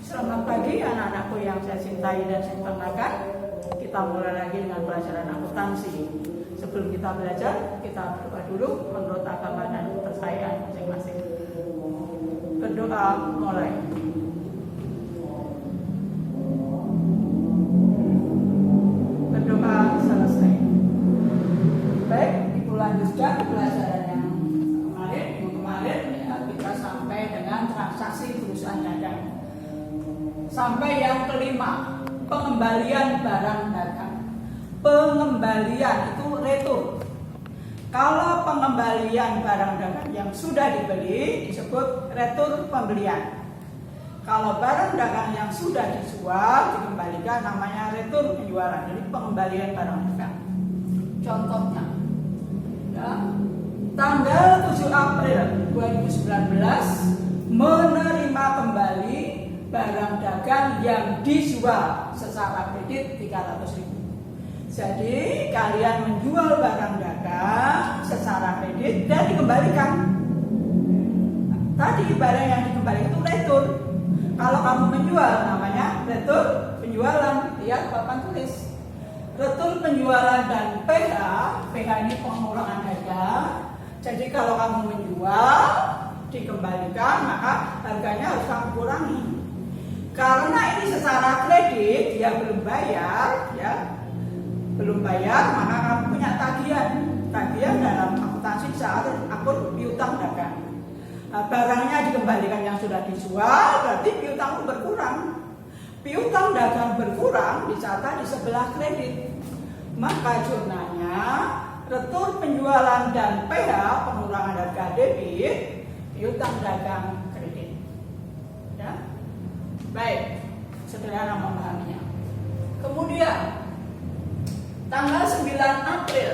Selamat pagi anak-anakku yang saya cintai dan saya banggakan. Kita mulai lagi dengan pelajaran akuntansi. Sebelum kita belajar, kita berdoa dulu menurut agama dan kepercayaan masing-masing. Berdoa mulai. Berdoa selesai. Baik, Ibu lanjutkan pelajaran yang kemarin ya, kita sampai dengan transaksi perusahaan dagang. Sampai yang kelima, pengembalian barang dagang. Pengembalian itu retur. Kalau pengembalian barang dagang yang sudah dibeli disebut retur pembelian. Kalau barang dagang yang sudah dijual dikembalikan namanya retur penjualan. Jadi pengembalian barang dagang. Contohnya, ya, tanggal 7 April 2019 menerima kembali barang dagang yang dijual secara kredit 300.000. Jadi kalian menjual barang dagang secara kredit dan dikembalikan. Tadi barang yang dikembalikan itu retur. Kalau kamu menjual namanya retur penjualan. Lihat papan tulis. Retur penjualan dan PH. PH ini pengurangan harga. Jadi kalau kamu menjual dikembalikan maka harganya harus kamu kurangi. Karena ini secara kredit dia belum bayar, ya, belum bayar, maka kamu punya tagihan. Tagihan dalam akuntansi saat akun piutang dagang. Nah, barangnya dikembalikan yang sudah dijual, berarti piutang berkurang. Piutang dagang berkurang dicatat di sebelah kredit. Maka jurnalnya retur penjualan dan PH pengurangan harga debit, piutang dagang kredit. Ya. Baik, sederhana memahaminya. Kemudian tanggal 9 April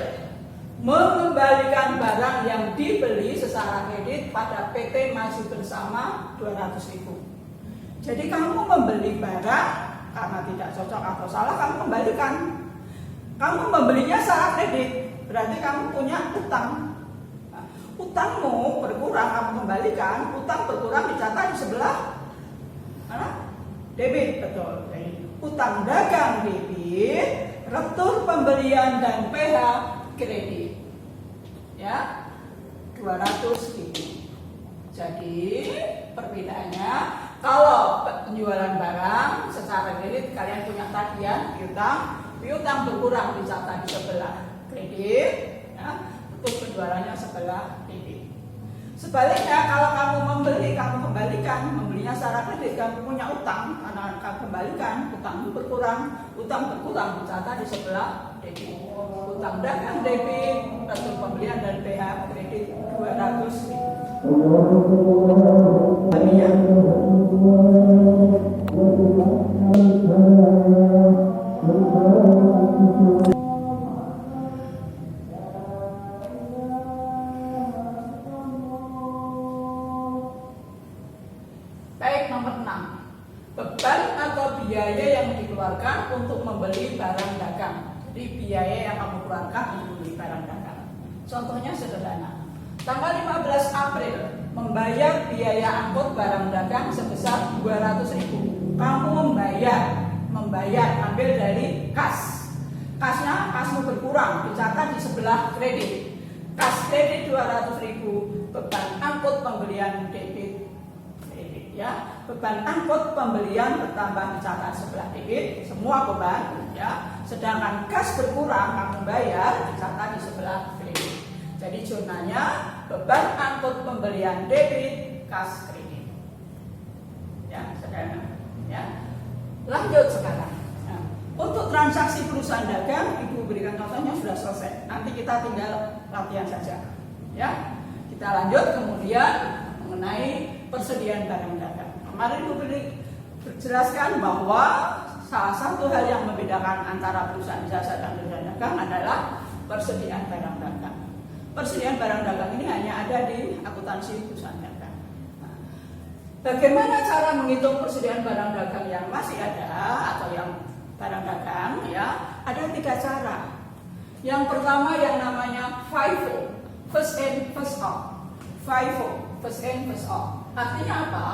mengembalikan barang yang dibeli secara kredit pada PT Maju Bersama 200.000. Jadi kamu membeli barang karena tidak cocok atau salah kamu kembalikan. Kamu membelinya secara kredit, berarti kamu punya utang. Nah, utangmu berkurang kamu kembalikan, utang berkurang dicatat di sebelah mana? Debit, betul. Jadi, utang dagang debit, retur pembelian dan PH kredit. Ya, 200.000. Jadi, perbedaannya kalau penjualan barang secara kredit kalian punya tagihan piutang berkurang dicatat di sebelah kredit, ya, untuk penjualannya sebelah debit. Sebaliknya kalau kamu membeli, kamu kembalikan, membelinya secara kredit, kamu punya utang, karena kamu kembalikan, utang berkurang dicatat di sebelah debit. Utang dagang debit, retur pembelian dan PH kredit 200.000. Baik, nomor 6. Beban atau biaya yang dikeluarkan untuk membeli barang dagang. Jadi biaya yang kamu keluarkan untuk membeli barang dagang. Contohnya sederhana. Tanggal 15 April membayar biaya angkut barang dagang sebesar 200.000. Kamu membayar ambil dari kas. Kasmu berkurang dicatat di sebelah kredit. Kas kredit 200.000, beban angkut pembelian debit kredit, ya. Beban angkut pembelian bertambah dicatat sebelah debit, semua beban, ya. Sedangkan kas berkurang kamu bayar dicatat di sebelah kredit. Jadi jurnalnya beban angkut pembelian debit, kas kredit. Ya, sederhana. Ya. Lanjut sekarang. Nah, untuk transaksi perusahaan dagang, Ibu berikan contohnya sudah selesai. Nanti kita tinggal latihan saja. Ya. Kita lanjut kemudian mengenai persediaan barang dagang. Kemarin Ibu jelaskan bahwa salah satu hal yang membedakan antara perusahaan jasa dan perusahaan dagang adalah persediaan barang dagang. Persediaan barang dagang ini hanya ada di akuntansi perusahaan dagang. Nah, bagaimana cara menghitung persediaan barang dagang yang masih ada atau yang barang dagang? Ya, ada 3 cara. Yang pertama yang namanya FIFO, first in first out. FIFO, first in first out. Artinya apa?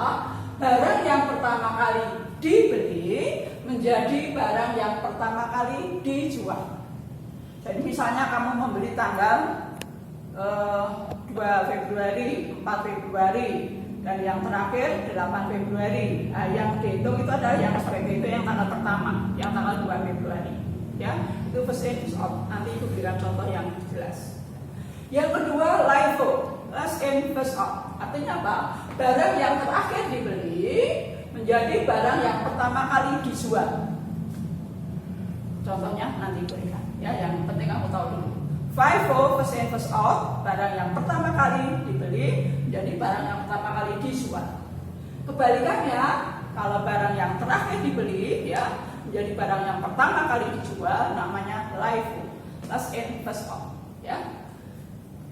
barang yang pertama kali dibeli menjadi barang yang pertama kali dijual. Jadi misalnya kamu membeli tanggal 2 Februari, 4 Februari, dan yang terakhir 8 Februari. Nah, yang dihitung itu adalah yang seperti itu, yang tanggal pertama, yang tanggal 2 Februari. Ya, itu first in first out. Nanti itu berikan contoh yang jelas. Yang kedua, LIFO, last in first out. Artinya apa? Barang yang terakhir dibeli menjadi barang yang pertama kali dijual. Contohnya nanti berikan. Ya, yang penting kamu tahu dulu. FIFO, first in first out, barang yang pertama kali dibeli menjadi barang yang pertama kali dijual. Kebalikannya, kalau barang yang terakhir dibeli ya menjadi barang yang pertama kali dijual, namanya LIFO, last in first out. Ya.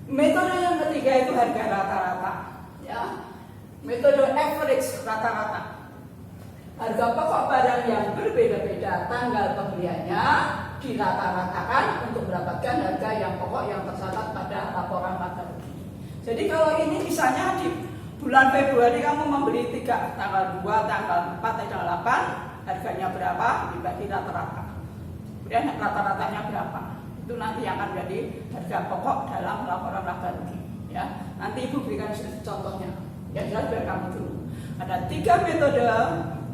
Metode yang ketiga itu harga rata-rata. Ya. Metode average, rata-rata. Harga pokok barang yang berbeda-beda tanggal pembeliannya dirata-ratakan untuk mendapatkan harga yang pokok yang tercatat pada laporan laba rugi. Jadi kalau ini misalnya di bulan Februari kamu membeli 3, tanggal 2, tanggal 4, tanggal 8, harganya berapa dibagi rata-rata. Kemudian rata-ratanya berapa? Itu nanti yang akan menjadi harga pokok dalam laporan laba rugi. Ya, nanti Ibu berikan contohnya. Ya, jelas biar kamu dulu. Ada 3 metode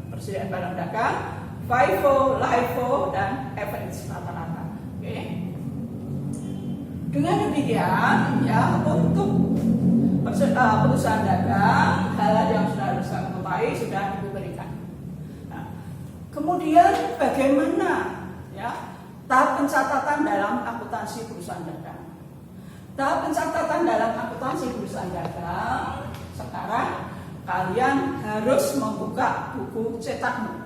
persediaan barang dagang, FIFO, LIFO, dan average rata-rata. Oke. Dengan demikian, ya untuk perusahaan dagang, hal yang sudah harus kamu ketahui sudah diberikan. Nah, kemudian bagaimana ya tahap pencatatan dalam akuntansi perusahaan dagang? Tahap pencatatan dalam akuntansi perusahaan dagang sekarang kalian harus membuka buku cetakmu.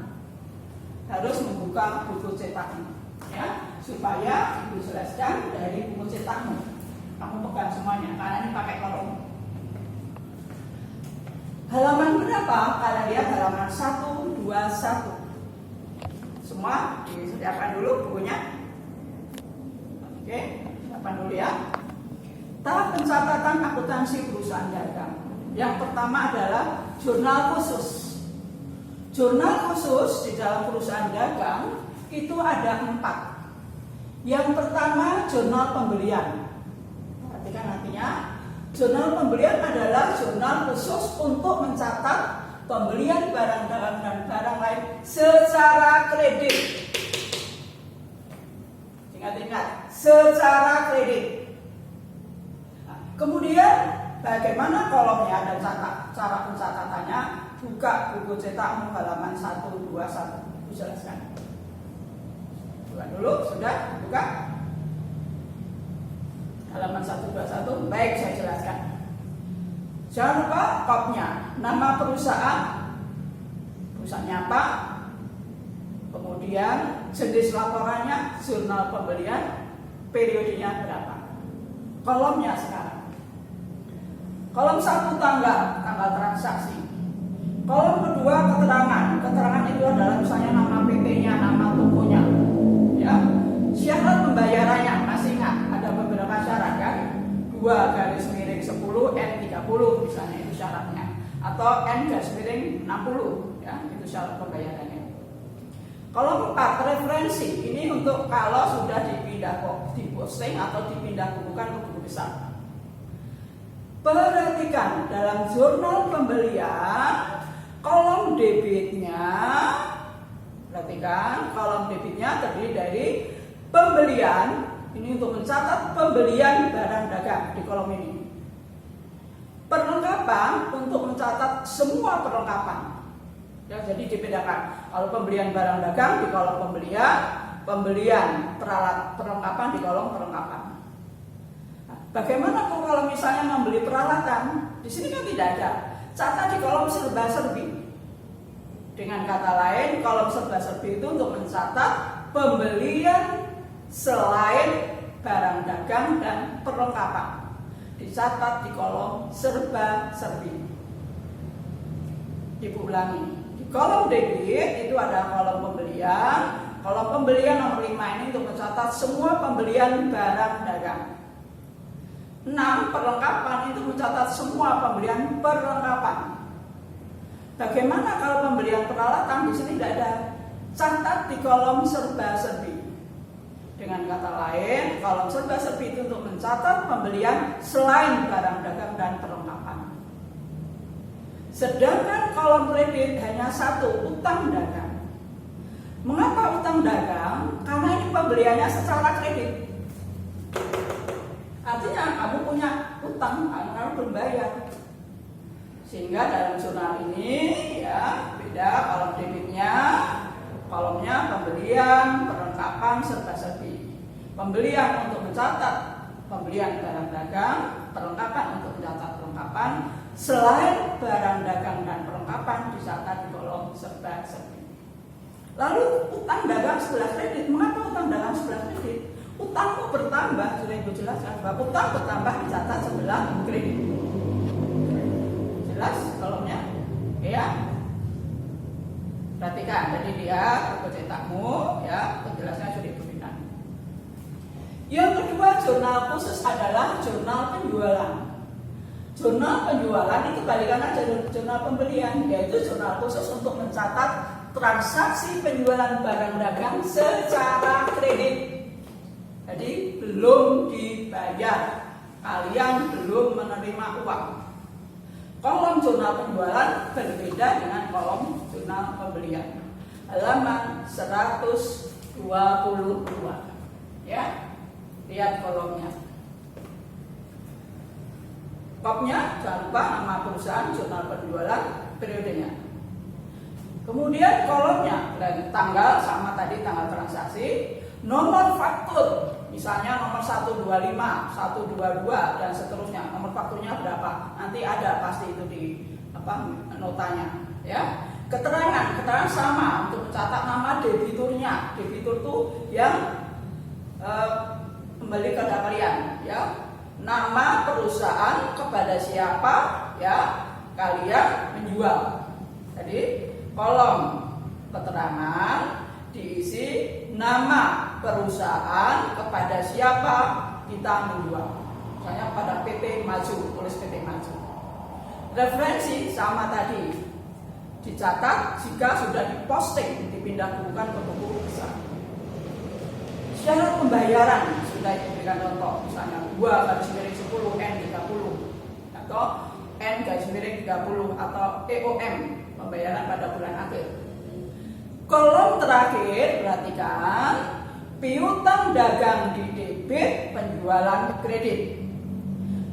Harus membuka buku cetakmu, ya, supaya Ibu jelaskan dari buku cetakmu. Kamu pegang semuanya, karena ini pakai kolom. Halaman berapa? Kalian lihat halaman 121. Semua disediakan dulu bukunya. Oke, siapkan dulu ya. Tahap pencatatan akuntansi perusahaan dagang. Yang pertama adalah jurnal khusus. Jurnal khusus di dalam perusahaan dagang itu ada 4. Yang pertama jurnal pembelian. Perhatikan nantinya, jurnal pembelian adalah jurnal khusus untuk mencatat pembelian barang dagang dan barang lain secara kredit. Ingat-ingat, secara kredit. Nah, kemudian bagaimana kolomnya dan cara pencatatannya? Buka buku cetakmu halaman 121. Jelaskan. Buka dulu, sudah buka. Halaman 121. Baik, saya jelaskan. Jangan lupa kopnya, nama perusahaan, perusahaannya apa, kemudian jenis laporannya, jurnal pembelian, periodenya berapa. Kolomnya sekarang. Kolom 1 tanggal transaksi. Kolom kedua keterangan. Keterangan itu adalah misalnya nama PT-nya, nama tokonya. Ya. Syarat pembayarannya masih ingat ada beberapa syarat kan? 2/10 N30 misalnya itu syaratnya. Atau N/60 ya, itu syarat pembayarannya. Kolom 4 referensi. Ini untuk kalau sudah dipindah di posting atau dipindah bukukan ke buku besar. Perhatikan dalam jurnal pembelian kolom debitnya, perhatikan kolom debitnya terdiri dari pembelian, ini untuk mencatat pembelian barang dagang di kolom ini. Perlengkapan untuk mencatat semua perlengkapan. Ya, jadi dibedakan. Kalau pembelian barang dagang di kolom pembelian perlengkapan di kolom perlengkapan. Nah, bagaimana kalau misalnya membeli peralatan? Di sini kan tidak ada. Catat di kolom serba-serbi. Dengan kata lain, kolom serba-serbi itu untuk mencatat pembelian selain barang dagang dan perlengkapan. Dicatat di kolom serba-serbi. Ibu ulangi. Di kolom debit itu ada kolom pembelian. Kolom pembelian nomor 5 ini untuk mencatat semua pembelian barang dagang. 6 perlengkapan itu mencatat semua pembelian perlengkapan. Bagaimana kalau pembelian peralatan? Di sini tidak ada. Catat di kolom serba-serbi. Dengan kata lain, kolom serba-serbi itu untuk mencatat pembelian selain barang dagang dan perlengkapan. Sedangkan kolom kredit hanya satu, utang dagang. Mengapa utang dagang? Karena ini pembeliannya secara kredit. Artinya kamu punya utang, kamu belum bayar. Sehingga dalam jurnal ini ya beda kolom debitnya, kolomnya pembelian, perlengkapan, serba-serbi. Pembelian untuk mencatat pembelian barang dagang, perlengkapan untuk mencatat perlengkapan, selain barang dagang dan perlengkapan dicatat di kolom serba-serbi. Lalu utang dagang sebelah kredit. Mengapa utang dagang sebelah kredit? Utangmu bertambah, sudah Ibu jelaskan bahwa utang bertambah dicatat sebelah kredit. Jelas kolomnya? Ya. Perhatikan, jadi dia buku cetakmu, ya, penjelasannya sudah diberikan. Yang kedua, jurnal khusus adalah jurnal penjualan. Jurnal penjualan itu kebalikan aja jurnal pembelian, yaitu jurnal khusus untuk mencatat transaksi penjualan barang dagang secara kredit. Jadi belum dibayar, kalian belum menerima uang. Kolom jurnal penjualan berbeda dengan kolom jurnal pembelian. Halaman 122. Ya, lihat kolomnya. Kopnya jangan lupa nama perusahaan, jurnal penjualan, periodenya. Kemudian kolomnya dan tanggal sama tadi tanggal transaksi, nomor faktur. Misalnya nomor 125, 122 dan seterusnya. Nomor fakturnya berapa? Nanti ada pasti itu di notanya, ya. Keterangan sama untuk mencatat nama debiturnya. Debitur itu yang kembali ke kalian, ya. Nama perusahaan kepada siapa, ya, kalian menjual. Jadi kolom keterangan diisi nama perusahaan kepada siapa kita menjual. Misalnya pada PT Maju, tulis PT Maju. Referensi sama tadi, dicatat jika sudah diposting, dipindah bukukan ke buku besar. Syarat pembayaran sudah diberikan contoh, misalnya 2/10 N30 atau N/30 atau EOM, pembayaran pada bulan akhir. Kolom terakhir, perhatikan, piutang dagang di debit, penjualan kredit.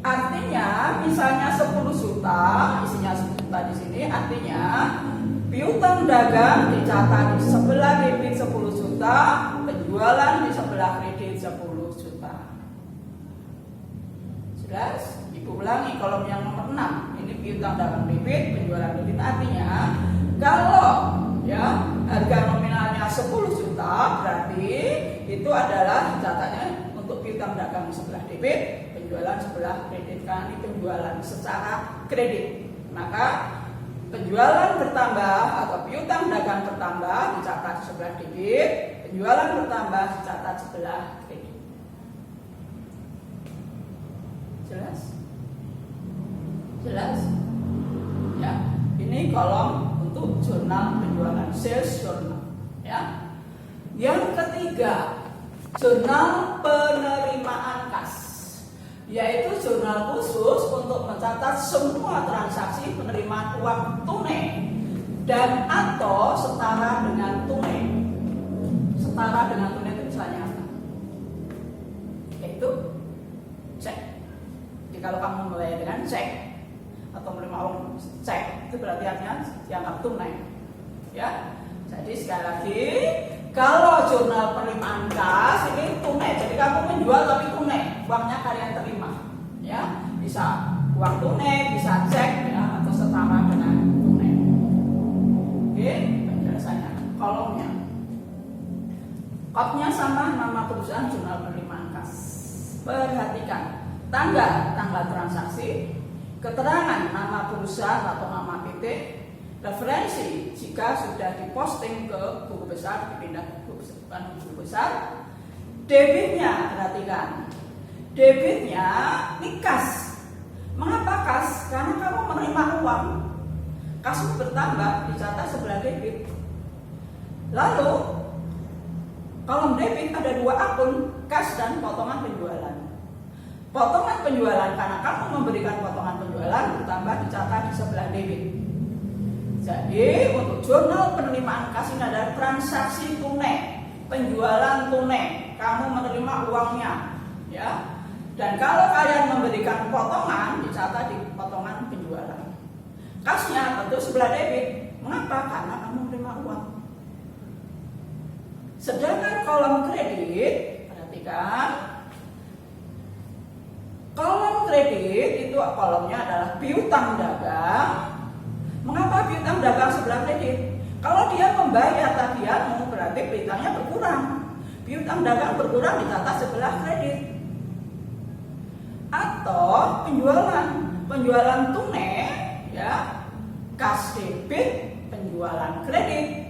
Artinya, misalnya 10 juta, isinya 10 juta di sini, artinya piutang dagang dicatat di sebelah debit 10 juta, penjualan di sebelah kredit 10 juta. Jelas? Ibu ulangi kolom yang nomor 6. Ini piutang dagang debit, penjualan kredit. Artinya, kalau ya harga nominalnya 10 juta, berarti itu adalah catatnya untuk piutang dagang sebelah debit, penjualan sebelah kredit. Karena ini penjualan secara kredit, maka penjualan bertambah atau piutang dagang bertambah dicatat sebelah debit, penjualan bertambah dicatat sebelah kredit. Jelas? Jelas? Ya, ini kolom untuk jurnal penjualan, sales journal, ya. Yang ketiga, jurnal penerimaan kas, yaitu jurnal khusus untuk mencatat semua transaksi penerimaan uang tunai dan atau setara dengan tunai. Setara dengan tunai itu misalnya apa? Yaitu cek. Jadi kalau kamu membayar dengan cek atau menerima uang cek, itu berarti artinya dianggap tunai, ya. Jadi sekali lagi, kalau jurnal penerimaan kas ini tunai, jadi kamu menjual tapi tunai, uangnya kalian terima, ya. Bisa uang tunai, bisa cek, ya, atau setara dengan tunai. Oke, penjelasannya. Kolomnya, kopnya sama nama perusahaan, jurnal penerimaan kas. Perhatikan tanggal transaksi, keterangan nama perusahaan atau nama PT, referensi jika sudah diposting ke buku besar, dipindah ke buku besar. Debitnya, perhatikan, debitnya ini kas. Mengapa kas? Karena kamu menerima uang. kasmu bertambah, dicatat sebelah debit. Lalu kolom debit ada 2 akun, kas dan potongan penjualan. Potongan penjualan karena kamu memberikan potongan penjualan bertambah, dicatat di sebelah debit. Jadi untuk jurnal penerimaan kas ini adalah transaksi tunai, penjualan tunai, kamu menerima uangnya, ya. Dan kalau kalian memberikan potongan, dicatat di potongan penjualan. Kasnya tentu sebelah debit. Mengapa? Karena kamu menerima uang. Sedangkan kolom kredit, perhatikan, kolom kredit itu kolomnya adalah piutang dagang. Mengapa piutang dagang sebelah kredit? Kalau dia membayar tagihanmu, berarti piutangnya berkurang. Piutang dagang berkurang, dicatat sebelah kredit. Atau penjualan tunai, ya, kas debit, penjualan kredit.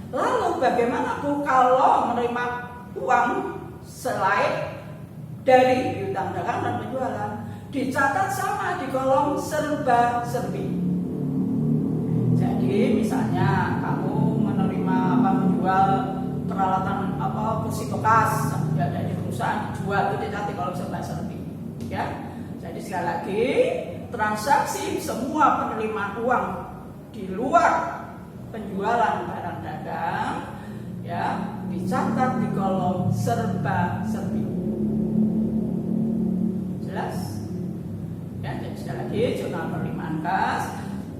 Lalu bagaimana Bu kalau menerima uang selain dari piutang dagang dan penjualan? Dicatat sama di kolom serba-serbi. Jadi misalnya kamu menerima menjual peralatan kursi bekas dari perusahaan dijual, itu dicatat di kolom serba-serbi, ya. Jadi sekali lagi, transaksi semua penerimaan uang di luar penjualan barang dagang, ya, dicatat di kolom serba-serbi. Jelas? Ya, jadi sekali lagi, jurnal penerimaan kas,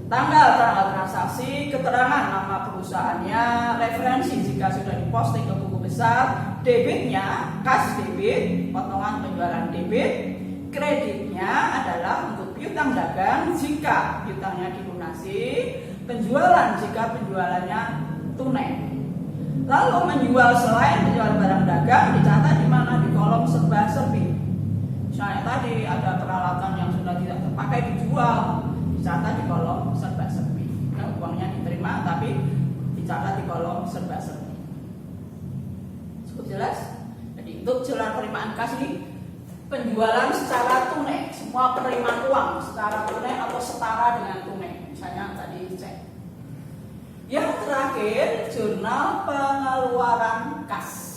tanggal transaksi, keterangan nama perusahaannya, referensi jika sudah diposting ke buku besar, debitnya, kas debit, potongan penjualan debit, kreditnya adalah untuk piutang dagang jika piutangnya dilunasi, penjualan jika penjualannya tunai. Lalu menjual selain penjualan barang dagang dicatat di mana? Di kolom serba-serbi. Misalnya tadi ada peralatan yang sudah tidak terpakai dijual, dicatat di kolom serba-serbi. Nah, uangnya diterima tapi dicatat di kolom serba-serbi. Cukup jelas? Jadi untuk jurnal penerimaan kas ini penjualan secara tunai, semua penerimaan uang secara tunai atau setara dengan tunai. Misalnya tadi cek. Yang terakhir, jurnal pengeluaran kas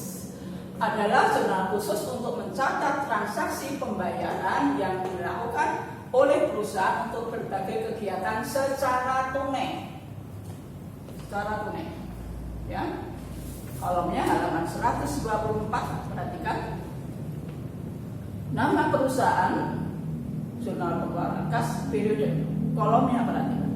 adalah jurnal khusus untuk mencatat transaksi pembayaran yang dilakukan oleh perusahaan untuk berbagai kegiatan secara tunai. Secara tunai, ya. Kolomnya halaman 124, perhatikan. Nama perusahaan, jurnal pengeluaran kas, periode, kolomnya perhatikan.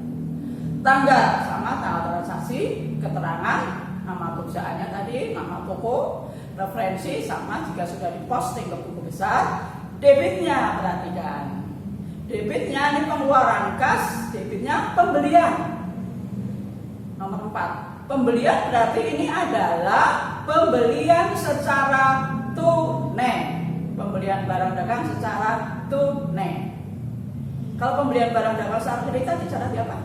Tanggal sama tanggal transaksi, keterangan, nama perusahaannya tadi, nama toko, referensi sama jika sudah diposting ke buku besar. Debitnya perhatikan. Debitnya ini pengeluaran kas, debitnya pembelian. Nomor 4. Pembelian berarti ini adalah pembelian secara tunai. Pembelian barang dagang secara tunai. Kalau pembelian barang dagang secara kredit dicatat di apa?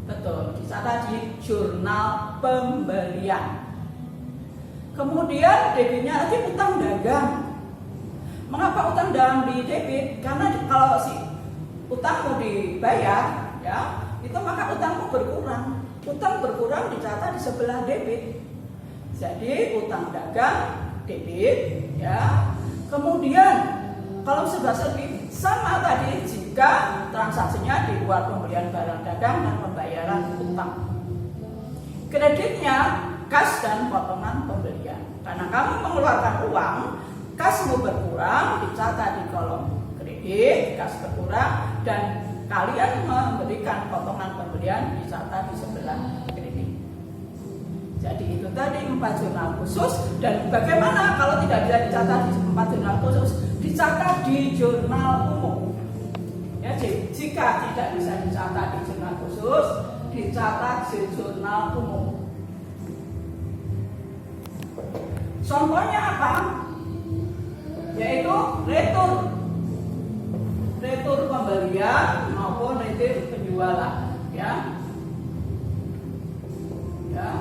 Betul, dicatat di jurnal pembelian. Kemudian debitnya lagi utang dagang. Mengapa utang dagang di debit? Karena kalau si utangmu dibayar, ya, itu maka utangmu berkurang. Utang berkurang dicatat di sebelah debit. Jadi utang dagang debit, ya. Kemudian kalau serba-serbi sama tadi jika transaksinya di luar pembelian barang dagang dan pembayaran utang. Kreditnya kas dan potongan pembelian. Karena kamu mengeluarkan uang, kasmu berkurang, dicatat di kolom kredit, kas berkurang, dan kalian memberikan potongan pembelian dicatat di sebelah kredit. Jadi itu tadi 4 jurnal khusus. Dan bagaimana kalau tidak bisa dicatat di 4 jurnal khusus? Dicatat di jurnal umum. Ya, jika tidak bisa dicatat di jurnal khusus, dicatat di jurnal umum. Contohnya apa? Yaitu retur pembelian maupun retur penjualan, ya. Ya.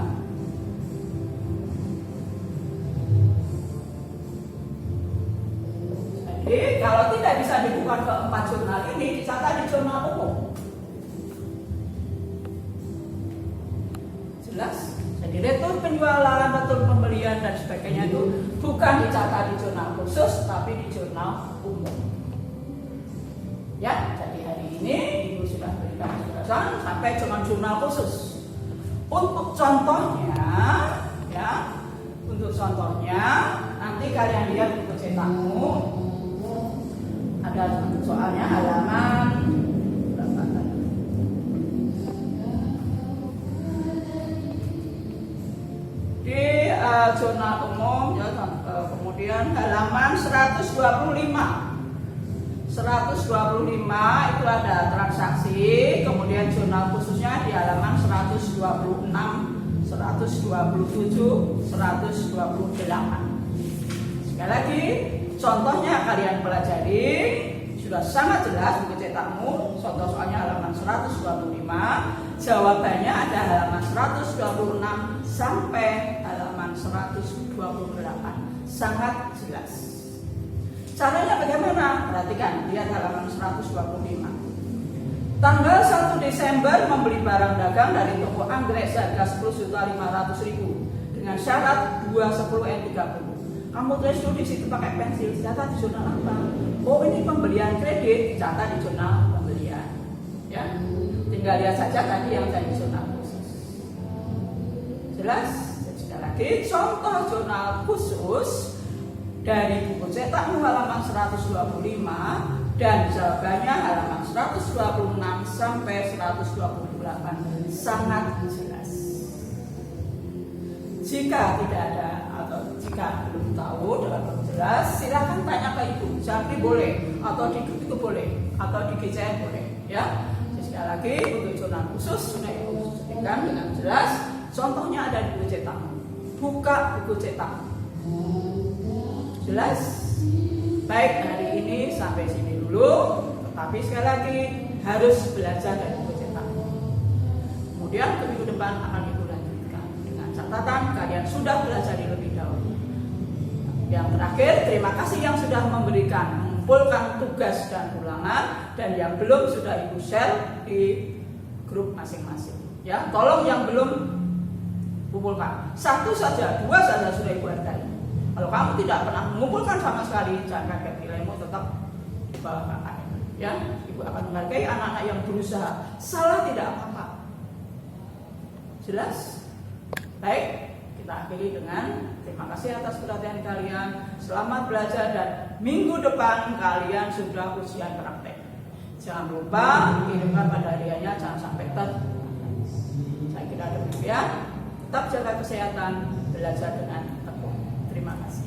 Jadi kalau tidak bisa dibuka ke 4 jurnal ini, dicatat di jurnal umum. Jelas? Jadi retur penjualan, retur pembelian dan sebagainya itu bukan dicatat di jurnal khusus, tapi di jurnal umum. Ya, jadi hari ini Ibu sudah berikan penjelasan sampai cuma jurnal khusus. Untuk contohnya, ya, nanti kalian lihat buku cetakmu. Ada soalnya halaman berapa tadi? Di jurnal umum ya, kemudian halaman 125 itu ada transaksi, kemudian jurnal khususnya di halaman 126, 127, 128. Sekali lagi, contohnya kalian pelajari, sudah sangat jelas buku cetakmu. Contoh soalnya halaman 125, jawabannya ada halaman 126 sampai halaman 128. Sangat jelas. Caranya bagaimana? Perhatikan, lihat halaman 125. Tanggal 1 Desember membeli barang dagang dari toko anggrek seharga 10.500.000 dengan syarat 210 N30. Kamu tulis di situ pakai pensil, catat di jurnal apa? Oh, ini pembelian kredit, catat di jurnal pembelian. Ya, tinggal lihat saja tadi yang dari jurnal khusus. Jelas? Jadi sekali lagi, contoh jurnal khusus dari buku cetakmu halaman 125 dan jawabannya halaman 126 sampai 128. Sangat jelas. Jika tidak ada atau jika belum tahu dengan belum jelas, silakan tanya ke Ibu. Jadi boleh, atau di grup itu boleh, atau di GCN boleh. Ya. Jadi sekali lagi untuk jurnal khusus sudah Ibu sebutkan dengan jelas. Contohnya ada di buku cetakmu. Buka buku cetakmu. Jelas? Baik, hari ini sampai sini dulu. Tetapi sekali lagi harus belajar dari buku cetakmu. Kemudian ke minggu depan akan Ibu lanjutkan dengan catatan kalian sudah belajar lebih dahulu. Yang terakhir, terima kasih yang sudah mengumpulkan tugas dan ulangan, dan yang belum sudah Ibu share di grup masing-masing. Ya, tolong yang belum kumpulkan. 1 saja, 2 saja sudah Ibu hargai. Kalau kamu tidak pernah mengumpulkan sama sekali, jangan kaget, nilaimu tetap di bawah KKM. Ya, Ibu akan menghargai anak-anak yang berusaha. Salah tidak apa-apa. Jelas? Baik, kita akhiri dengan terima kasih atas perhatian kalian. Selamat belajar dan minggu depan kalian sudah ujian praktek. Jangan lupa kirimkan pada hadiahnya, jangan sampai saya kira demikian. Tetap jaga kesehatan, belajar dengan tekun. Terima kasih.